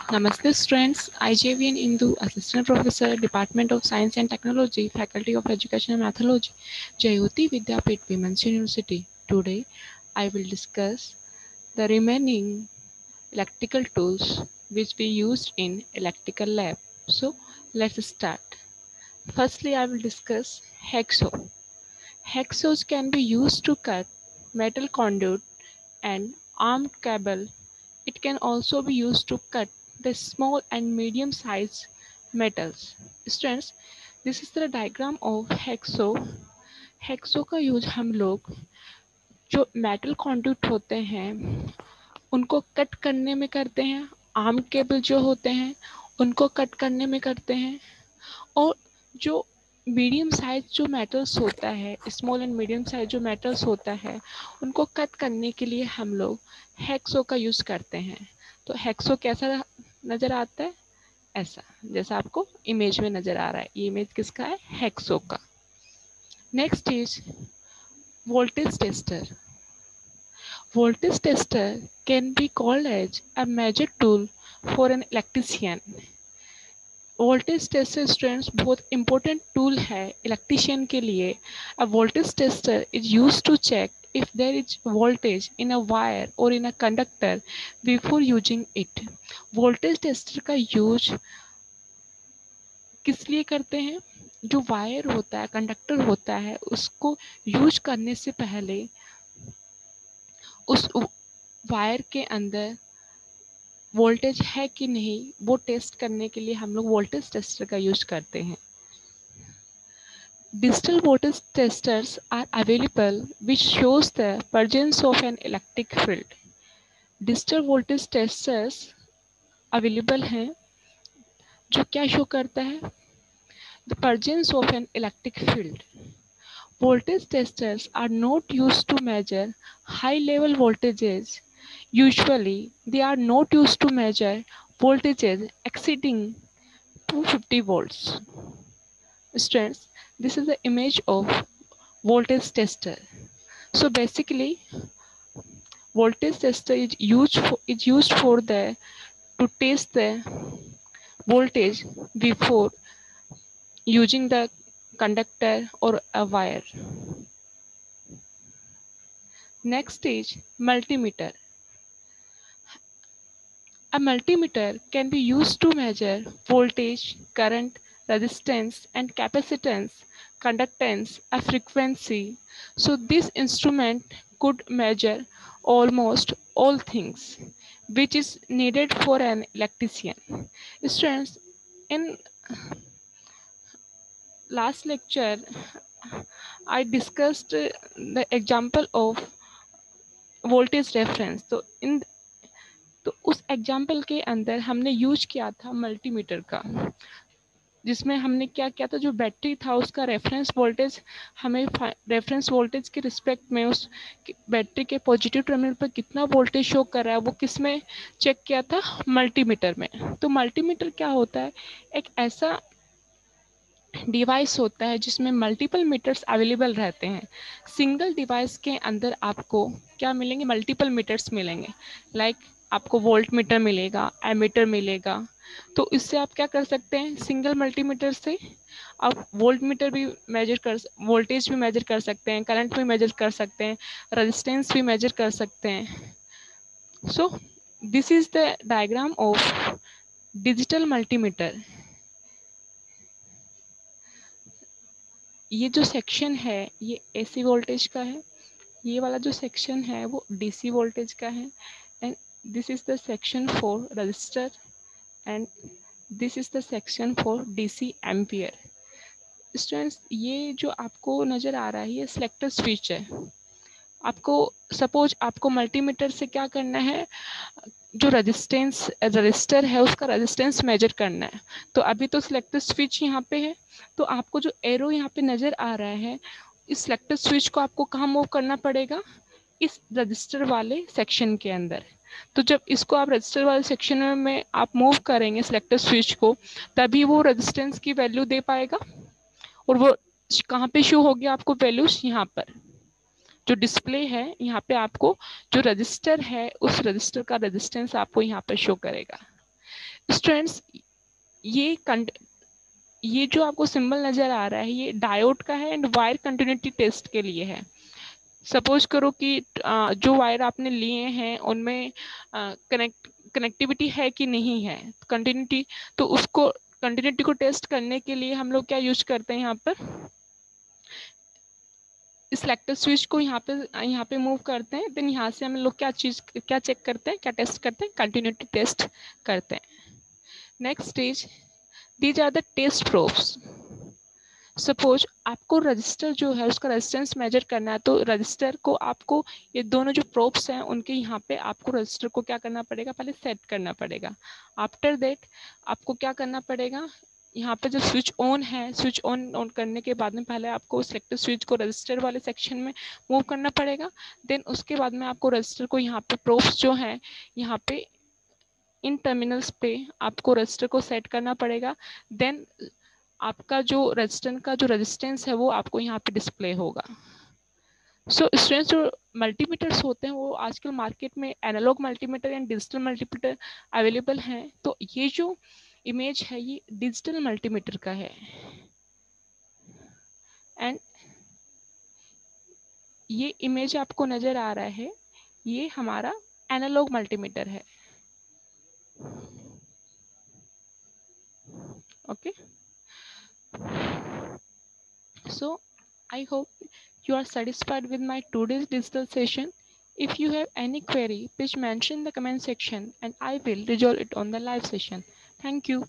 Namaste students, I JVN Indu, Assistant Professor, Department of Science and Technology, Faculty of Education and Mathology, Jayoti Vidyapeeth Women's University. Today, I will discuss the remaining electrical tools which we used in electrical lab. So, let's start. Firstly, I will discuss hacksaw. Hacksaws can be used to cut metal conduit and armed cable. It can also be used to cut the small and medium sized metals. Students, this is the diagram of hacksaw. hacksaw का use हम लोग जो metal conduct होते हैं उनको cut करने में करते हैं, आर्म केबल जो होते हैं उनको कट करने में करते हैं, और जो मीडियम साइज जो मेटल्स होता है, स्मॉल एंड मीडियम साइज जो मेटल्स होता है उनको कट करने के लिए हम लोग हैक्सो का यूज़ करते हैं। तो हैक्सो कैसा नज़र आता है? ऐसा, जैसा आपको इमेज में नज़र आ रहा है। ये इमेज किसका है? हैक्सो का। Next is voltage tester. Voltage tester can be called as a major tool for an electrician. Voltage tester students बहुत इंपॉर्टेंट टूल है इलेक्ट्रिशियन के लिए. A voltage tester is used to check if there is voltage in a wire or in a conductor before using it. Voltage tester का use किस लिए करते हैं? जो वायर होता है, कंडक्टर होता है, उसको यूज करने से पहले उस वायर के अंदर वोल्टेज है कि नहीं वो टेस्ट करने के लिए हम लोग वोल्टेज टेस्टर का यूज करते हैं. Digital voltage testers are available which shows the presence of an electric field. Digital voltage testers available हैं जो क्या शो करता है? The presence of an electric field. Voltage testers are not used to measure high level voltages. Usually, they are not used to measure voltages exceeding 250 volts. Students, this is the image of voltage tester. So basically, voltage tester is used for the to test the voltage before using the conductor or a wire. Next is multimeter. A multimeter can be used to measure voltage, current, resistance and capacitance, conductance, a frequency. So this instrument could measure almost all things which is needed for an electrician. Students, in last lecture I discussed the example of voltage reference. तो उस example के अंदर हमने use किया था multimeter का, जिसमें हमने क्या किया था, जो बैटरी था उसका रेफरेंस वोल्टेज हमें रेफरेंस वोल्टेज के रिस्पेक्ट में उस बैटरी के पॉजिटिव टर्मिनल पर कितना वोल्टेज शो कर रहा है वो किस में चेक किया था? मल्टीमीटर में. तो मल्टीमीटर क्या होता है? एक ऐसा डिवाइस होता है जिसमें मल्टीपल मीटर्स अवेलेबल रहते हैं. सिंगल डिवाइस के अंदर आपको क्या मिलेंगे? मल्टीपल मीटर्स मिलेंगे. लाइक आपको वोल्ट मीटर मिलेगा, एमीटर मिलेगा. तो इससे आप क्या कर सकते हैं? सिंगल मल्टीमीटर से आप वोल्ट मीटर भी मेजर कर, वोल्टेज भी मेजर कर सकते हैं, करंट भी मेजर कर सकते हैं, रेजिस्टेंस भी मेजर कर सकते हैं. So this is the diagram of digital multimeter. ये जो सेक्शन है ये एसी वोल्टेज का है, ये वाला जो सेक्शन है वो डीसी वोल्टेज का है, and this is the section for register and this is the section for DC ampere. Students, ये जो आपको नज़र आ रहा है ये सिलेक्टर स्विच है. आपको सपोज आपको मल्टीमीटर से क्या करना है? जो रजिस्टर है उसका रेजिस्टेंस मेजर करना है. तो अभी तो सिलेक्टर स्विच यहाँ पे है, तो आपको जो एरो यहाँ पे नज़र आ रहा है इस सिलेक्टर स्विच को आपको कहाँ मूव करना पड़ेगा? इस रजिस्टर वाले सेक्शन के अंदर. तो जब इसको आप रजिस्टर वाले सेक्शन में आप मूव करेंगे सिलेक्टर स्विच को, तभी वो रेजिस्टेंस की वैल्यू दे पाएगा. और वो कहाँ पे शो होगी आपको वैल्यूज? यहाँ पर जो डिस्प्ले है यहाँ पे आपको जो रजिस्टर है उस रजिस्टर का रेजिस्टेंस आपको यहाँ पर शो करेगा. स्टूडेंट्स, ये ये जो आपको सिंबल नज़र आ रहा है ये डायोड का है एंड वायर कंटिन्यूटी टेस्ट के लिए है। सपोज करो कि जो वायर आपने लिए हैं उनमें कनेक्टिविटी है कि नहीं है, कंटिन्यूटी, तो उसको कंटिन्यूटी को टेस्ट करने के लिए हम लोग क्या यूज करते हैं, यहाँ पर सिलेक्टर स्विच को यहाँ पे मूव करते हैं। देन यहाँ से हम लोग क्या चेक करते हैं, क्या टेस्ट करते हैं, कंटिन्यूटी टेस्ट करते हैं। Next stage, these are the test probes. Suppose आपको रजिस्टर जो है उसका रेजिस्टेंस मेजर करना है, तो रजिस्टर को आपको ये दोनों जो प्रोब्स हैं उनके यहाँ पे आपको रजिस्टर को क्या करना पड़ेगा, पहले सेट करना पड़ेगा। आफ्टर दैट आपको क्या करना पड़ेगा, यहाँ पे जब स्विच ऑन है, स्विच ऑन करने के बाद में पहले आपको सेलेक्टर स्विच को रजिस्टर वाले सेक्शन में मूव करना पड़ेगा। देन उसके बाद में आपको रजिस्टर को यहाँ पे प्रोब्स जो है यहाँ पे इन टर्मिनल्स पे आपको रजिस्टर को सेट करना पड़ेगा। देन आपका जो रजिस्टेंस का जो रेजिस्टेंस है वो आपको यहाँ पे डिस्प्ले होगा। सो स्टूडेंट्स, जो मल्टीमीटर्स होते हैं वो आजकल मार्केट में analog multimeter and digital multimeter available हैं। तो ये जो इमेज है ये डिजिटल मल्टीमीटर का है एंड ये इमेज आपको नज़र आ रहा है ये हमारा एनालॉग मल्टीमीटर है। Okay, so I hope you are satisfied with my today's digital session. If you have any query, please mention in the comment section and I will resolve it on the live session. Thank you.